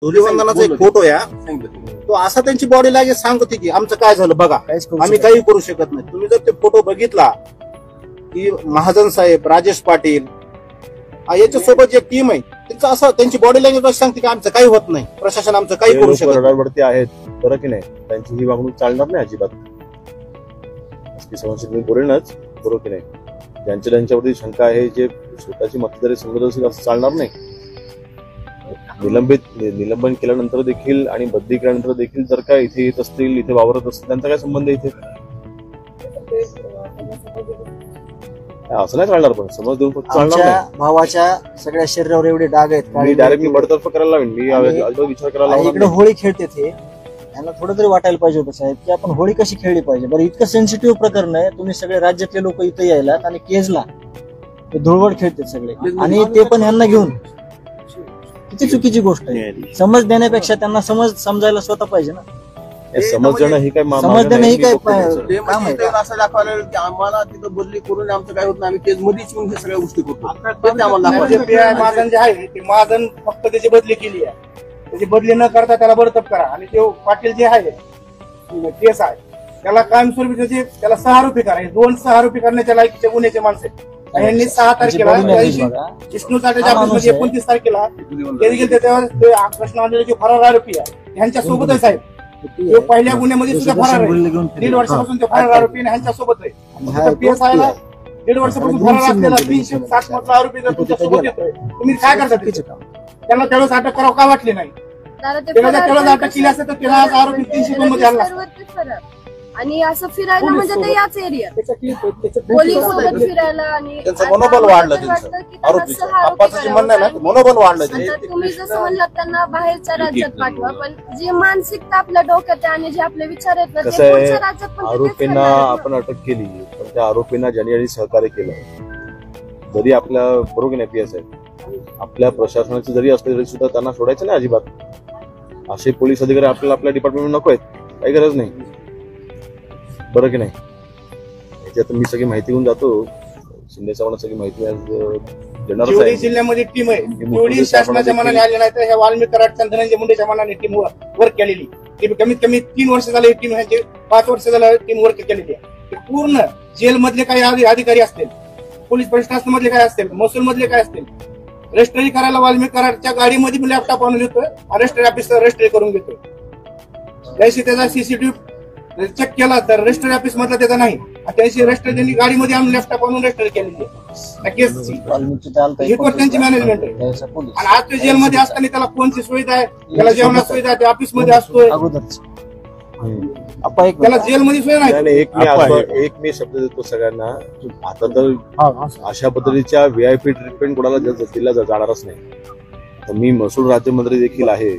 धुलीवंदनाचा एक फोटो या तो असा त्यांची बॉडी लँग्वेज सांगते की आमचं काय झालं बघा, आम्ही काही करू शकत नाही. तुम्ही जर ते फोटो बघितला की महाजन साहेब, राजेश पाटील याच्या सोबत जे टीम आहे त्यांचं असं त्यांची बॉडी लँग्वेज सांगते की आमचं काही होत नाही, प्रशासन आमचं काही करू शकत रडारवरती आहेत. बरं की नाही, त्यांची ही वागणूक चालणार नाही अजिबात. मी बोलेनच, बरोबर की नाही. ज्यांच्यावरती शंका आहे, जे स्वतःची मतदारी समजत असेल असं चालणार नाही. निलंबन केल्यानंतर देखील आणि बदली केल्यानंतर देखील जर का इथे येत असतील, इथे वावरत असतील, त्यांचा काय संबंध इथे असं नाही चालणार. पण समज देऊन फक्त चालणार नाही. भावाच्या सगळ्या शरीरावर एवढे डाग आहेत, मी डायरेक्टली बडतर्फ करायला लावेन. मी विचार करायला लावणार. इकडे होळी खेळते ते, यांना थोडं तरी वाटायला पाहिजे होतं साहेब की आपण होळी कशी खेळली पाहिजे. बरं, इतकं सेन्सिटिव्ह प्रकरण आहे, तुम्ही सगळे राज्यातले लोक इथे यायलात आणि केजला ते धुळवड खेळतात सगळे, आणि ते पण यांना घेऊन. किती चुकीची गोष्ट आहे. समज देण्यापेक्षा त्यांना समजायला स्वतः पाहिजे ना. समज देणं ही काय समज देणं ही काय असं दाखवायला की आम्हाला तिथं बदली करून आमचं काय होत नाही, आम्ही केस मध्येच येऊन हे सगळ्या गोष्टी करतो. महाजन जे आहे ते महाजन फक्त त्याची बदली केली आहे, त्याची बदली न करता त्याला बडतर्फ करा. आणि ते पाटील जे आहे केस आहे त्याला कायमस्वरूपी त्याला 6 आरोपी करा. 2 6 आरोपी करण्याच्या लायकीचे गुन्ह्याचे माणसं आहेत. यांनी 6 तारखेला विष्णू चाटेच्या ऑफिसमध्ये 29 तारखेला कृष्ण जे फरार आरोपी आहे ह्यांच्या सोबतच आहेत. तो पहिल्या गुन्ह्यामध्ये सुद्धा फरार आहे. 1.5 वर्षापासून ते फरार आरोपी ह्यांच्या सोबत आहे. पीएसआयला 1.5 वर्षापासून फरार असलेला 360 मधला आरोपी जर तुमच्या सोबत येतोय, तुम्ही काय करता? त्याला त्यावेळेस अटक करावं का वाटली नाही? त्याला त्यावेळेस अटक केली असते तर त्याला आज आरोपी 302 मध्ये आणला. आणि असं फिरायला म्हणजे ते याच एरियात पोलीस सोबत फिरायला आणि त्यांचं मनोबल वाढलं. त्यांचं आरोपीचं म्हणणं आहे ना, मनोबल वाढलं. तुम्ही जसं म्हणलं त्यांना बाहेरच्या राज्यात पाठवा, पण जी मानसिकता आपल्या डोक्यात आहे आणि जे आपले विचार आहेत ना, ते पुढच्या राज्यात पण आरोपींना आपण अटक केली, पण त्या आरोपींना ज्यांनी सहकार्य केलं, जरी आपल्या बरोबर नाही पीएस आहे, आपल्या प्रशासनाचे जरी असले तरी सुद्धा त्यांना सोडायचं नाही अजिबात. असे पोलीस अधिकारी आपल्या डिपार्टमेंट नको आहेत, काही गरज नाही. बरं की नाही. याच्यात मी सगळी माहिती घेऊन जातो. शिंदे साहेबांना सगळी माहिती आज देणार आहे. जिल्ह्यामध्ये टीम आहे, तेवढी शासनाच्या मनाने आली नाही तर ह्या वाल्मिक कराडच्या धनंजय मुंडेच्या मनाने टीम वर्क केलेली. कमीत कमी 3 वर्ष झाले टीम, 5 वर्ष झालं टीम वर्क केलेली आहे. पूर्ण जेल मधले काही अधिकारी असतील, पोलीस प्रशासन मधले काय असतील, महसूल मधले काय असतील, रजिस्ट्री करायला वाल्मिक कराडच्या गाडीमध्ये लॅपटॉप आणून घेतोय, रजिस्ट्री ऑफिसर रजिस्ट्री करून घेतोय. त्याशी त्याचा सीसीटीव्ही चेक केला तर रजिस्ट्री ऑफिस मधला त्याचा नाही. त्याची रजिस्ट्री त्यांनी गाडीमध्ये आणून लॅपटॉप आणून रजिस्ट्री केलेली आहे केसची. ही पण त्यांची मॅनेजमेंट आहे. आणि आज ते जेलमध्ये असताना त्याला फोनची सुविधा आहे, त्याला जेवणाची सुविधा आहे, ऑफिस मध्ये असतोय, त्याला जेलमध्ये सोय नाही. एक मी शब्द देतो सगळ्यांना, आता तर अशा पद्धतीच्या व्हीआयपी ट्रीटमेंट कोणाला दिला जाणारच नाही. तर मी महसूल राज्यमंत्री देखील आहे.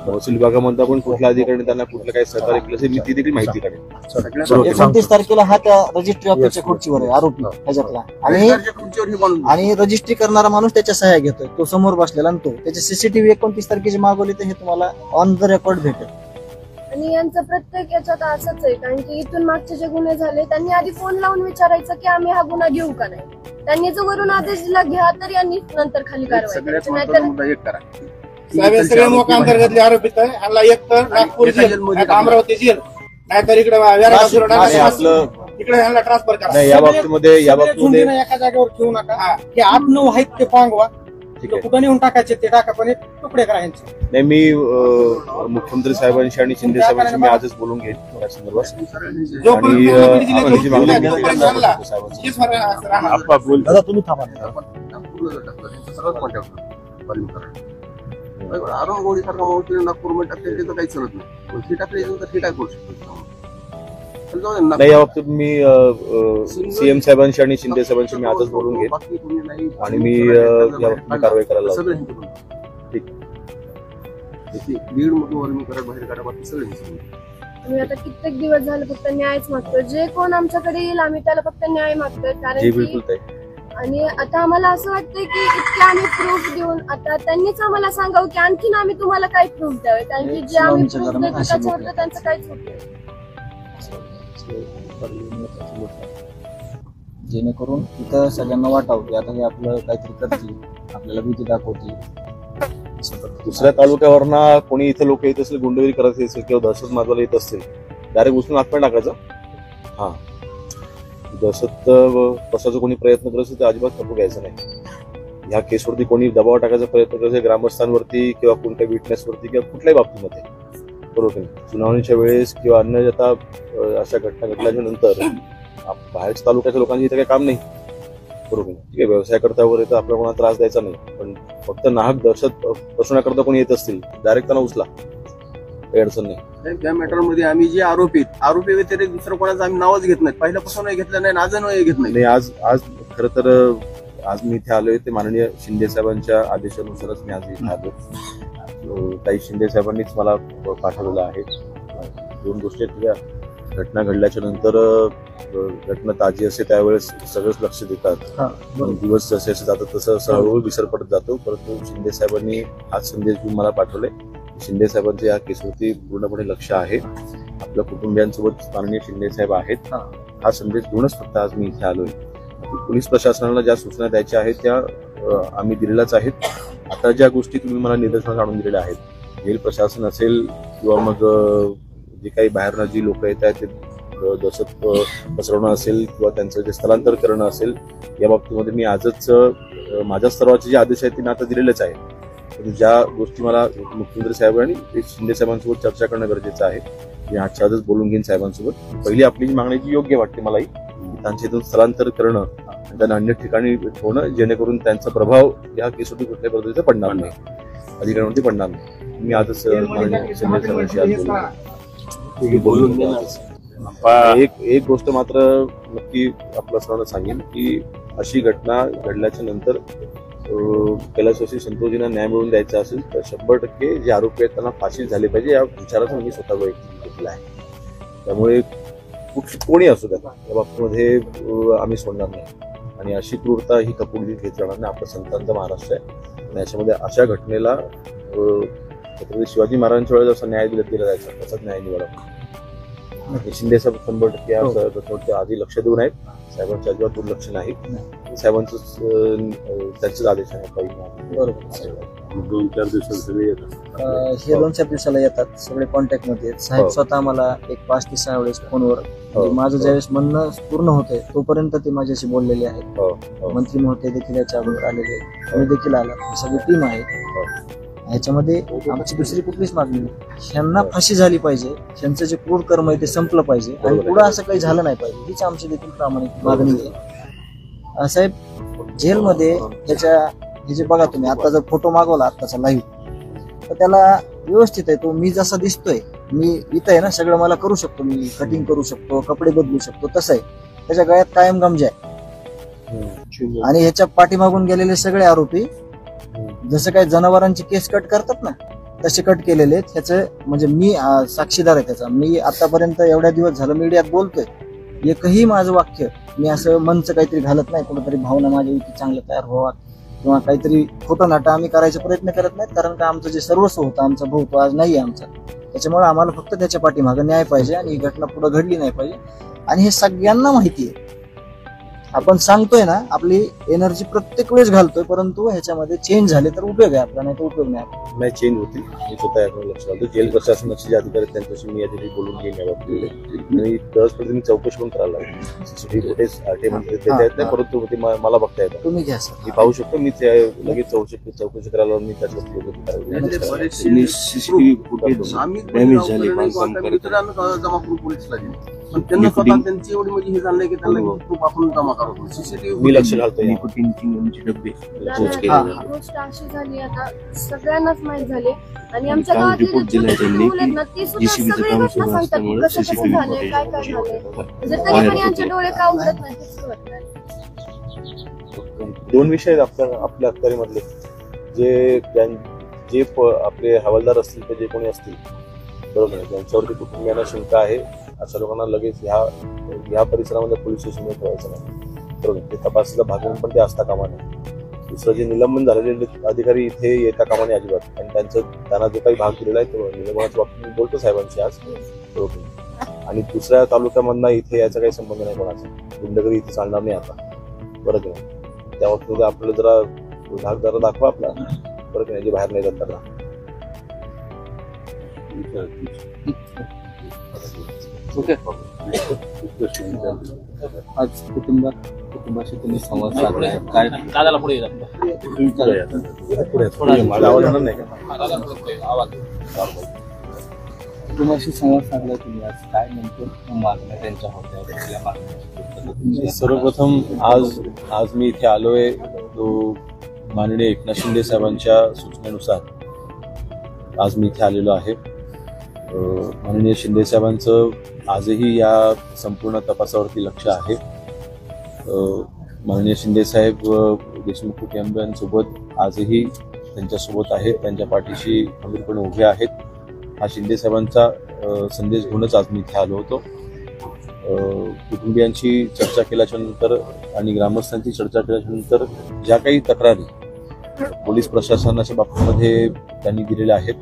महसूल विभागामध्ये पण कुठल्या अधिकाऱ्याने त्यांना कुठलं काही सहकार्य केलं असेल मी ती देखील माहिती काढेल. 29 तारखेला हा त्या रजिस्ट्री ऑफिसच्या खुर्चीवर आहे आरोपी ह्याच्यातला, आणि रजिस्ट्री करणारा माणूस त्याच्या सह्या घेतोय, तो समोर बसलेला. आणि तो त्याचे सीसीटीव्ही 29 तारखेची मागवली तर हे तुम्हाला ऑन द रेकॉर्ड भेटेल. आणि यांचं प्रत्येक याच्यात असंच आहे, कारण की इथून मागचे जे गुन्हे झाले त्यांनी आधी फोन लावून विचारायचं की आम्ही हा गुन्हा घेऊ का नाही. त्यांनी जो वरून आदेश दिला घ्या, तर यांनी नंतर खाली कारवाई करायची. नाहीतर सगळे मोका अंतर्गतले आरोपित आहे. ह्याला एक तर नागपूर जेल, अमरावती जेल, नाहीतर इकडे ह्याला ट्रान्सफर करा. या बाबतीमध्ये एका जागेवर ठेवू नका. हे 8-9 आहेत ते पांगवा, कुठं नेऊन टाकायचे ते टाका, पण तुकडे करा यांचे. नाही, मी मुख्यमंत्री साहेबांशी आणि शिंदे साहेबांशी मी आजच बोलून घेईन या संदर्भात. तुम्ही थांबा. गोळी सारखा मावशी नागपूर टाकले त्याचं काही चालत नाही. ही टाकली तर ही काय करू शकतो. नाही, या बाबतीत मी सीएम साहेबांशी आणि शिंदे साहेबांशी मी आजच बोलून घेईन आणि मी कारवाई करायला ठीक. बीड मधून वर्मी करत बाहेर काढा, बाकी सगळे आम्ही आता कित्येक दिवस झाले फक्त न्यायच मागतोय. जे कोण आमच्याकडे येईल आम्ही त्याला फक्त न्याय मागतोय. कारण की आणि आता आम्हाला असं वाटतंय की इतके आम्ही प्रूफ देऊन आता त्यांनीच आम्हाला सांगावं की आणखीन आम्ही तुम्हाला काय प्रूफ द्यावे, कारण की जे आम्ही प्रूफ देतो त्याच्यावर त्यांचं काहीच होत नाही. जेणेकरून इथं सगळ्यांना वाटावं की आता हे आपलं काहीतरी करतील, आपल्याला भीती दाखवतील. दुसऱ्या तालुक्यावरनं कोणी इथे लोक येत असेल, गुंडगिरी करत असेल किंवा दहशत माजवायला येत असतील, डायरेक्ट उचलून हातपाय टाकायचं. हा, दहशत कशाचा कोणी प्रयत्न करत असेल तर अजिबात खपू घ्यायचं नाही. ह्या केसवरती कोणी दबाव टाकायचा प्रयत्न करत असेल ग्रामस्थांवरती किंवा कोणत्या विटनेसवरती किंवा कुठल्याही बाबतीमध्ये, बरोबर नाही, सुनावणीच्या वेळेस किंवा अन्य आता अशा घटना घडल्याच्या नंतर बाहेरच्या तालुक्याच्या लोकांची इथं काही काम नाही, बरोबर नाही. ठीक आहे, व्यवसाय करता वगैरे तर आपल्याला कोणाला त्रास द्यायचा नाही, पण फक्त नाहक दहशत पसरवण्याकरता कोणी येत असतील डायरेक्ट त्यांना उचला, काही अडचण नाही. त्या मॅटरमध्ये आम्ही जे आरोपी व्यतिरिक्त दुसरं कोणाचं आम्ही नावच घेत नाही, पहिल्यापासून घेतलं नाही, आजही घेत नाही. आज खरं तर आज मी इथे आलोय ते माननीय शिंदे साहेबांच्या आदेशानुसारच मी आज इथे आलो. काही शिंदे साहेबांनीच मला पाठवलेलं आहे. दोन गोष्टी घटना घडल्याच्या नंतर घटना ताजी असते त्यावेळेस सगळंच लक्ष देतात, दिवस जसे जसे जातात तसं हळूहळू विसर पडत जातो. परंतु शिंदे साहेबांनी आज संदेश घेऊन मला पाठवले. शिंदे साहेबांचे या केसवरती पूर्णपणे लक्ष आहे, आपल्या कुटुंबियांसोबत माननीय शिंदे साहेब आहेत. हा संदेश घेऊनच फक्त आज मी इथे आलोय. पोलीस प्रशासनाला ज्या सूचना द्यायच्या आहेत त्या आम्ही दिलेल्याच आहेत. आता ज्या गोष्टी तुम्ही मला निदर्शनास आणून दिलेल्या आहेत, जेल प्रशासन असेल किंवा मग जे काही बाहेरनं जी लोक येत आहेत ते दहशत पसरवणं असेल किंवा त्यांचं जे स्थलांतर करणं असेल, या बाबतीमध्ये मी आजच माझ्या स्तराचे जे आदेश आहेत ते मी आता दिलेलेच आहेत. पण ज्या गोष्टी मला मुख्यमंत्री साहेब आणि शिंदे साहेबांसोबत चर्चा करणं गरजेचं आहे, मी आजच्या आजच बोलून घेईन साहेबांसोबत. पहिली आपली जी मागणी जी योग्य वाटते मलाही, त्यांच्या इथून स्थलांतर करणं, त्यांना अन्य ठिकाणी ठेवणं, जेणेकरून त्यांचा प्रभाव या केसवरती कुठल्याही पद्धतीचा पडणार नाही, अधिकाऱ्यांवरती पडणार नाही. मी आजच एक गोष्ट मात्र नक्की आपल्या सर्वांना सांगेन की अशी घटना घडल्याच्या नंतर कैलासवासी संतोषजींना न्याय मिळवून द्यायचा असेल तर 100% जे आरोपी आहेत त्यांना फाशी झाली पाहिजे, या विचाराचा मी स्वतः वैयक्तिक घेतला आहे. त्यामुळे कोणी असू द्या या बाबतीमध्ये आम्ही सोडणार नाही आणि अशी क्रूरता ही कपूरजी घेत जाणार नाही. आपल्या संतांचा महाराष्ट्र आहे आणि याच्यामध्ये अशा घटनेला छत्रपती शिवाजी महाराजांच्या वेळेस जसा न्याय दिला जायचा तसाच न्याय निवडा. शिंदे साहेब 100% आधी लक्ष देऊन आहेत, साहेबांच्या अजिबात दुर्लक्ष नाही. साहेबांचं त्यांचेच आदेश आहे. बरोबर, 2-4 दिवसात सगळे येतात, हे 2-4 दिवसाला येतात, सगळे कॉन्टॅक्ट मध्ये आहेत. साहेब स्वतः मला एक 5 ते 6 वेळेस फोनवर माझं ज्यावेळेस म्हणणं पूर्ण होतंय तोपर्यंत ते माझ्याशी बोललेले आहेत. मंत्री महोदय देखील याच्या अगोदर आलेले, मी देखील आला, सगळी टीम आहे. ह्याच्यामध्ये आमची दुसरी कुठलीच मागणी नाही. ह्यांना फाशी झाली पाहिजे, ह्यांचं जे क्रूर कर्म आहे ते संपलं पाहिजे आणि पुढे असं काही झालं नाही पाहिजे, हीच आमची देखील प्रामाणिक मागणी आहे. साहेब, जेलमध्ये त्याच्या हे जे बघा तुम्ही आता जर फोटो मागवला आत्ताचा लाईव्ह तर त्याला व्यवस्थित आहे. तो मी जसा दिसतोय, मी इथं आहे ना, सगळं मला करू शकतो, मी कटिंग करू शकतो, कपडे बदलू शकतो, तसं आहे. त्याच्या गळ्यात कायम गमजा आहे आणि ह्याच्या पाठीमागून गेलेले सगळे आरोपी जसं काही जनावरांची केस कट करतात ना तसे कट केलेले आहेत. ह्याचं म्हणजे मी साक्षीदार आहे त्याचा. मी आतापर्यंत एवढ्या दिवस झालं मीडियात बोलतोय, एकही माझं वाक्य मी असं मनचं काहीतरी घालत नाही, कुठेतरी भावना माझ्या इथे चांगलं तयार व्हावा किंवा काहीतरी खोटं नाटं आम्ही करायचा प्रयत्न करत नाहीत. कारण का आमचं जे सर्वस्व होतं, आमचा भाऊ तो आज नाही आहे आमचा. त्याच्यामुळे आम्हाला फक्त त्याच्या पाठीमागं न्याय पाहिजे आणि ही घटना पुढे घडली नाही पाहिजे. आणि हे सगळ्यांना माहिती आहे. आपण सांगतोय ना, आपली एनर्जी प्रत्येक वेळेस घालतोय, परंतु ह्याच्यामध्ये चेंज झाले तर उपयोग आहे आपला, नाही तर उपयोग नाही. चेंज होतील, मी स्वतः याकडे लक्ष घालतो. जेल प्रशासनाचे जे अधिकारी आहेत त्यांच्याशी मी यासाठी बोलून घेईन या बाबतीत आणि त्याच पद्धतीने चौकशी पण करायला लागेल. सीसीटीव्ही फुटेज आरटीआयमध्ये देता येत नाही, परंतु ते मला बघता येतं, तुम्ही घ्या सर, मी पाहू शकतो. मी लगेच चौकशी करायला मी त्याच्यात त्यांना स्वतः त्यांची एवढी म्हणजे हे झालंय की त्यांना खूप आपण जमा करतो. मी लक्ष घालतोय. गोष्ट अशी झाली आता सगळ्यांनाच माहित झाली आणि आमच्या गावातले मुलं आहेत ना ती सुद्धा सगळी घटना सांगतात कसं कसं झालंय, काय काय झालंय, म्हणजे तरी पण यांचे डोळे का उघडत नाही. दोन विषय आहेत आपल्या अखत्यारीमधले, जे आपले हवालदार असतील ते जे कोणी असतील, बरोबर आहे, त्यांच्यावरती कुटुंबियांना शंका आहे, अशा लोकांना लगेच ह्या परिसरामध्ये पोलीस स्टेशनमध्ये ठेवायचं नाही, बरोबर. ते तपासाचा भाग म्हणून पण ते असता कामा नये. दुसरं जे निलंबन झालेले अधिकारी इथे येता कामा नये अजिबात. आणि त्यांना जो काही भाग दिलेला आहे तो निलंबनाच्या बाबतीत मी बोलतो साहेबांशी आज, बरोबर. आणि दुसऱ्या तालुक्यामधला इथे याचा काही संबंध नाही कोणाचा, गुंडगिरी इथे चालणार नाही आता, बरोबर आहे. त्या बाबतीत आपल्याला जरा धाक जरा दाखवा आपला, बरोबर आहे, जे बाहेर नाही जात त्यांना. ओके. आज कुटुंबाशी तुम्ही संवाद साधलाय, काय दादाला पुढे कुटुंबाशी संवाद साधलाय तुम्ही आज, काय नेमकं मागण्या त्यांच्या होत्या? सर्वप्रथम आज मी इथे आलोय तो माननीय एकनाथ शिंदे साहेबांच्या सूचनेनुसार आज मी इथे आलेलो आहे. माननीय शिंदे साहेबांचं आजही या संपूर्ण तपासावरती लक्ष आहे. माननीय शिंदे साहेब देशमुख कुटुंबियांसोबत आजही त्यांच्यासोबत आहेत, त्यांच्या पाठीशी खंबीरपणे उभे आहेत. हा शिंदे साहेबांचा संदेश घेऊनच आज मी इथे आलो होतो. कुटुंबियांची चर्चा केल्याच्या नंतर आणि ग्रामस्थांची चर्चा केल्याच्या नंतर ज्या काही तक्रारी पोलीस प्रशासनाच्या बाबतीमध्ये त्यांनी दिलेल्या आहेत,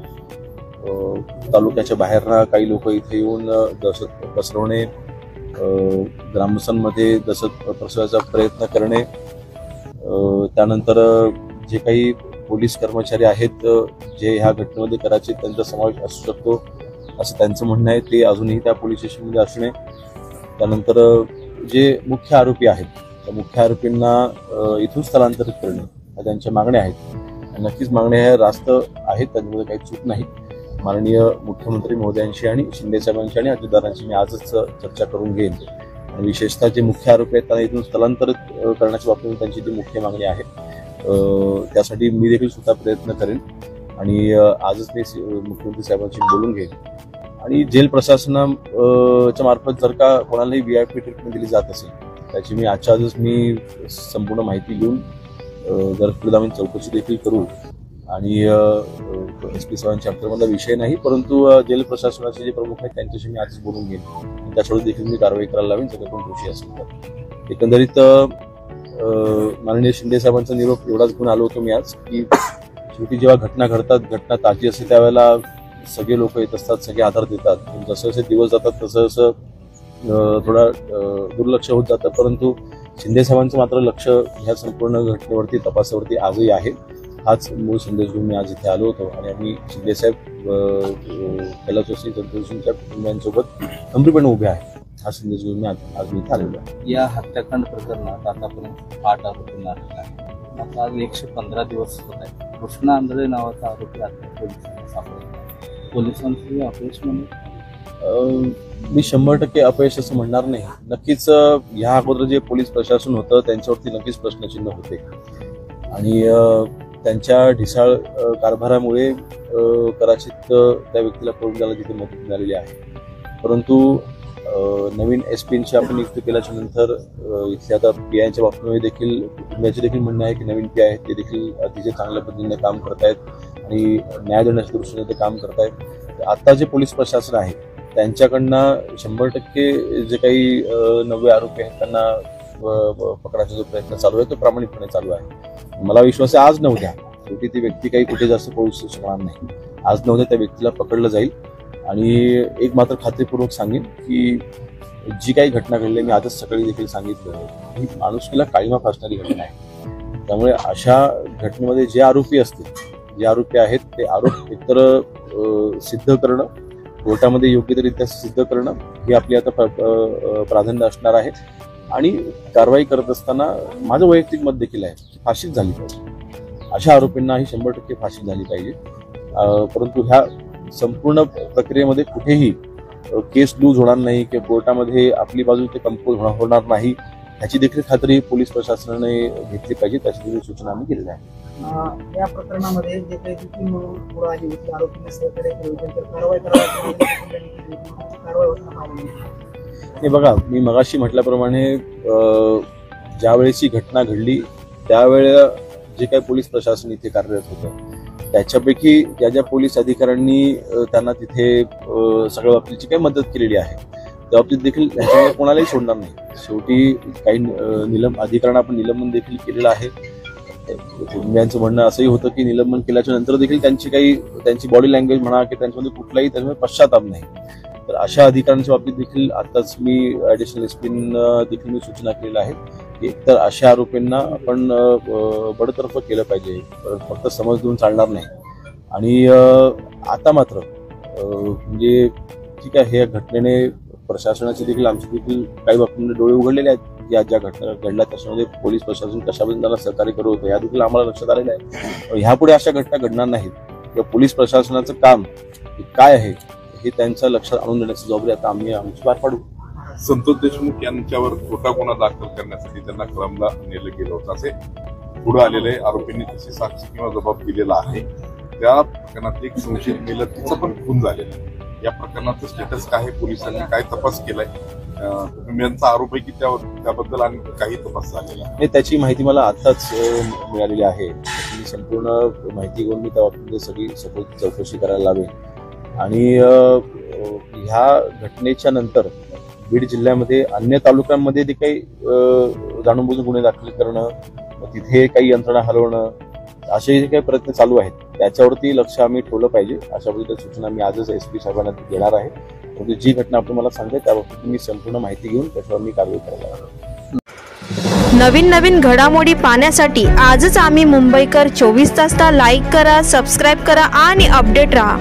तालुक्याच्या बाहेरना काही लोक इथे येऊन दहशत पसरवणे, ग्रामस्थांमध्ये दहशत पसरवायचा प्रयत्न करणे, त्यानंतर जे काही पोलीस कर्मचारी आहेत जे ह्या घटनेमध्ये कदाचित त्यांचा समावेश असू शकतो असं त्यांचं म्हणणं आहे, ते अजूनही त्या पोलीस स्टेशनमध्ये असणे. त्यानंतर जे मुख्य आरोपी आहेत त्या मुख्य आरोपींना इथून स्थलांतरित करणे या त्यांच्या मागण्या आहेत. नक्कीच मागण्या ह्या रास्त आहेत, त्याच्यामध्ये काही चूक नाही. माननीय मुख्यमंत्री महोदयांशी आणि शिंदे साहेबांशी आणि अजितदारांशी मी आजच चर्चा करून घेईन. आणि विशेषतः जे मुख्य आरोपी आहेत त्यांना इथून स्थलांतरित करण्याच्या बाबतीत त्यांची जी मुख्य मागणी आहे त्यासाठी मी देखील सुद्धा प्रयत्न करेन. आणि आजच मी मुख्यमंत्री साहेबांशी बोलून घेईन. आणि जेल प्रशासनाच्या मार्फत जर का कोणालाही VIP ट्रीटमेंट दिली जात असेल त्याची मी आजच मी संपूर्ण माहिती घेऊन जर पुढे आम्ही चौकशी देखील करू. आणि SP साहेबांच्या अंतर्मधला विषय नाही, परंतु जेल प्रशासनाचे जे प्रमुख आहेत त्यांच्याशी मी आजच बोलून घेईन. त्याच्यावर देखील मी कारवाई करायला लावेन जर कोण दोषी असेल तर. एकंदरीत माननीय शिंदे साहेबांचा निरोप एवढाच घेऊन आलो होतो मी आज की शेवटी जेव्हा घटना घडतात, घटना ताजी असते त्यावेळेला सगळे लोक येत असतात, सगळे आधार देतात. जसं जसे दिवस जातात तसं जसं थोडा दुर्लक्ष होत जातं, परंतु शिंदे साहेबांचं मात्र लक्ष ह्या संपूर्ण घटनेवरती तपासावरती आजही आहे. हाच मूळ संदेश घेऊन मी आज इथे आलो होतो. आणि आम्ही शिंदे साहेब कैलासवासी संतोषींच्या कुटुंबियांसोबत खंबीरपणे उभे आहेत. हा संदेश घेऊन मी आज मी इथे आलेलो आहे. या हत्याकांड प्रकरणात आतापर्यंत 8 आरोपींना अटक आहे. आता आज 115 दिवस होत आहे. कृष्णा आंधळे नावाचा आरोपी आता पोलिसांना सापडला. पोलिसांचं अपयश म्हणून मी 100% अपयश असं म्हणणार नाही. नक्कीच ह्या अगोदर जे पोलीस प्रशासन होतं त्यांच्यावरती नक्कीच प्रश्नचिन्ह होते आणि त्यांच्या ढिसाळ कारभारामुळे कदाचित त्या व्यक्तीला पळून जायला तिथे मदत मिळालेली आहे. परंतु नवीन SPंची आपण नियुक्ती केल्याच्या नंतर इथल्या आता PIच्या बाबतीमध्ये देखील कुटुंबियाचे देखील म्हणणं आहे की नवीन PI आहेत ते देखील अतिशय चांगल्या पद्धतीने काम करतायत आणि न्याय देण्याच्या दृष्टीने ते काम करतायत. आता जे पोलीस प्रशासन आहे त्यांच्याकडनं 100% जे काही 90 आरोपी आहेत त्यांना पकडायचा जो प्रयत्न चालू आहे तो प्रामाणिकपणे चालू आहे. मला विश्वास आहे आज नव्हत्या शेवटी ती व्यक्ती काही कुठे जास्त पळू शकणार नाही. आज नव्हत्या त्या व्यक्तीला पकडलं जाईल. आणि एक मात्र खात्रीपूर्वक सांगेन की जी काही घटना घडली मी आजच सकाळी देखील सांगितलं ही माणुसकीला काळीमा फासणारी घटना आहे. त्यामुळे अशा घटनेमध्ये जे आरोपी असतील, जे आरोपी आहेत ते आरोप एकतर सिद्ध करणं, कोर्टामध्ये योग्यरित्या सिद्ध करणं हे आपली आता प्राधान्य असणार आहे. आणि कारवाई करत असताना माझं वैयक्तिक मत देखील आहे की फाशीच झाली पाहिजे. अशा आरोपींना ही 100% फाशी झाली पाहिजे. परंतु ह्या संपूर्ण प्रक्रियेमध्ये कुठेही केस लूज होणार नाही किंवा कोर्टामध्ये आपली बाजू ते कमकुवत होणार नाही ह्याची देखील खात्री पोलीस प्रशासनाने घेतली पाहिजे. त्याची देखील सूचना आम्ही केलेल्या आहे. या प्रकरणामध्ये जे काही पुढे आली होती आरोपींना सहकार्य केलं त्यांच्यावर कारवाई करावी. हे बघा, मी मगाशी म्हटल्याप्रमाणे ज्यावेळेस ही घटना घडली त्यावेळेला जे काही पोलीस प्रशासन इथे कार्यरत होतं त्याच्यापैकी ज्या पोलीस अधिकाऱ्यांनी त्यांना तिथे सगळ्या बाबतीची काही मदत केलेली आहे त्या बाबतीत देखील ह्याच्यामुळे कोणालाही सोडणार नाही. शेवटी काही अधिकाऱ्यांना आपण निलंबन देखील केलेलं आहे. कुटुंबियांचं म्हणणं असंही होतं की निलंबन केल्याच्या नंतर देखील त्यांची बॉडी लँग्वेज म्हणा की त्यांच्यामध्ये कुठलाही त्याच्यामध्ये पश्चाताप नाही. तर अशा अधिकाऱ्यांच्या बाबतीत देखील आताच मी ऍडिशनल SPंना देखील मी सूचना केलेल्या आहेत की तर अशा आरोपींना आपण बडतर्फ केलं पाहिजे, फक्त समज देऊन चालणार नाही. आणि आता मात्र म्हणजे ठीक आहे, या घटनेने प्रशासनाचे देखील आमचे देखील काही बाबतीमध्ये डोळे उघडलेले आहेत. ज्या घटना घडल्या त्याच्यामध्ये पोलीस प्रशासन कशाबद्दल त्यांना सहकार्य करत होतं या देखील आम्हाला लक्षात आलेलं आहे. ह्यापुढे अशा घटना घडणार नाहीत किंवा पोलीस प्रशासनाचं काम काय आहे हे त्यांच्या लक्षात आणून देण्याची जबाबदारी आता आम्ही आमची पार पाडू. संतोष देशमुख यांच्यावर खोटा गुन्हा दाखल करण्यासाठी त्यांना कळमला नेलं गेलं होतं असे पुढे आलेले आरोपींनी तशी साक्षी किंवा जबाब दिलेला आहे. त्या प्रकरणात एक संशयित मेलं, तिचं पण खून झालेलं आहे. या प्रकरणाचं स्टेटस काय आहे, पोलिसांनी काय तपास केलाय, यांचा आरोप आहे की त्याबद्दल आणि काही तपास झालेला आहे. त्याची माहिती मला आताच मिळालेली आहे. मी संपूर्ण माहिती घेऊन मी त्या बाबतीत सगळी सखोल चौकशी करायला लावेल आणि ह्या घटनेच्या नंतर बीड जिल्ह्यामध्ये अन्य तालुक्यांमध्ये जे काही जाणूनबुजून गुन्हे दाखल करणं, तिथे काही यंत्रणा हलवणं, असे जे काही प्रयत्न चालू आहेत त्याच्यावरती लक्ष आम्ही ठेवलं पाहिजे अशा पद्धतीच्या सूचना मी आजच SP साहेबांना देणार आहे. परंतु जी घटना आपण मला सांगते त्याबाबतीत मी संपूर्ण माहिती घेऊन त्याच्यावर मी कारवाई करायला आहे. नवीन घडामोडी पाहण्यासाठी आजच आम्ही मुंबईकर 24 तासला लाईक करा, सबस्क्राईब करा आणि अपडेट रहा.